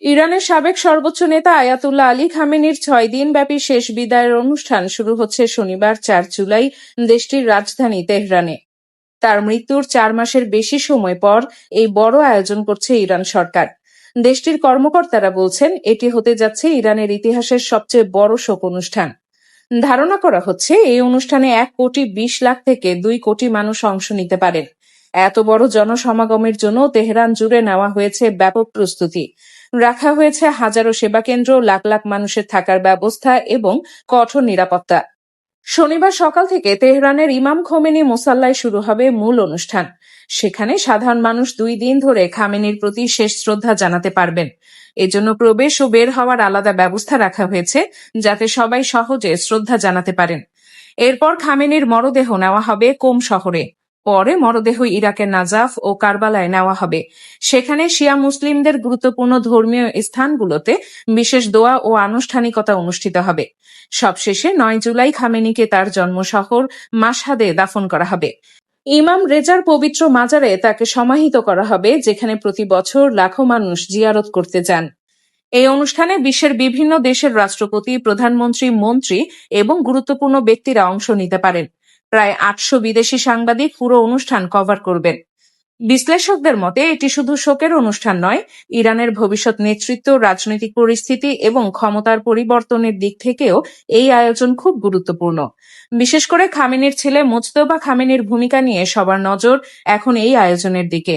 ইরানের সাবেক সর্বোচ্চ নেতা আয়াতুল্লাহ আলী খামেনির 6 দিনব্যাপী শেষ বিদায়ের অনুষ্ঠান শুরু হচ্ছে শনিবার 4 জুলাই দেশটির রাজধানী তেহরানে। তার মৃত্যুর 4 মাসের বেশি সময় পর এই বড় আয়োজন করছে ইরান সরকার। দেশটির কর্মকর্তারা বলছেন এটি হতে যাচ্ছে ইরানের ইতিহাসের সবচেয়ে বড় শোক অনুষ্ঠান। ধারণা করা হচ্ছে এই অনুষ্ঠানে 1,20,00,000 থেকে 2 কোটি মানুষ অংশ নিতে পারেন। এত বড় জনসমাগমের জন্য তেহরান জুড়ে নেওয়া হয়েছে ব্যাপক প্রস্তুতি। রাখা হয়েছে হাজারো সেবাকেন্দ্র, লাখ লাখ মানুষের থাকার ব্যবস্থা এবং কঠোর নিরাপত্তা। শনিবার সকাল থেকে তেহরানের ইমাম খোমেনি মোসাল্লায় শুরু হবে মূল অনুষ্ঠান। সেখানে সাধারণ মানুষ 2 দিন ধরে খামেনির প্রতি শেষ শ্রদ্ধা জানাতে পারবেন। এজন্য প্রবেশ ও বের হওয়ার আলাদা ব্যবস্থা রাখা হয়েছে, যাতে সবাই সহজে শ্রদ্ধা জানাতে পারেন। এরপর খামেনির মরদেহ নেওয়া হবে কোম শহরে। পরে মরদেহ ইরাকের নাজাফ ও কারবালায় নেওয়া হবে। সেখানে শিয়া মুসলিমদের গুরুত্বপূর্ণ ধর্মীয় স্থানগুলোতে বিশেষ দোয়া ও আনুষ্ঠানিকতা অনুষ্ঠিত হবে। সবশেষে 9 জুলাই খামেনিকে তার জন্মশহর মাশহাদে দাফন করা হবে। ইমাম রেজার পবিত্র মাজারে তাকে সমাহিত করা হবে, যেখানে প্রতি বছর লাখো মানুষ জিয়ারত করতে যান। এই অনুষ্ঠানে বিশ্বের বিভিন্ন দেশের রাষ্ট্রপতি, প্রধানমন্ত্রী, মন্ত্রী এবং গুরুত্বপূর্ণ ব্যক্তিরা অংশ নিতে পারেন। প্রায় 800 বিদেশি সাংবাদিক পুরো অনুষ্ঠান কভার করবেন। বিশ্লেষকদের মতে এটি শুধু শোকের অনুষ্ঠান নয়, ইরানের ভবিষ্যৎ নেতৃত্ব, রাজনৈতিক পরিস্থিতি এবং ক্ষমতার পরিবর্তনের দিক থেকেও এই আয়োজন খুব গুরুত্বপূর্ণ। বিশেষ করে খামেনির ছেলে মোজতবা খামেনির ভূমিকা নিয়ে সবার নজর এখন এই আয়োজনের দিকে।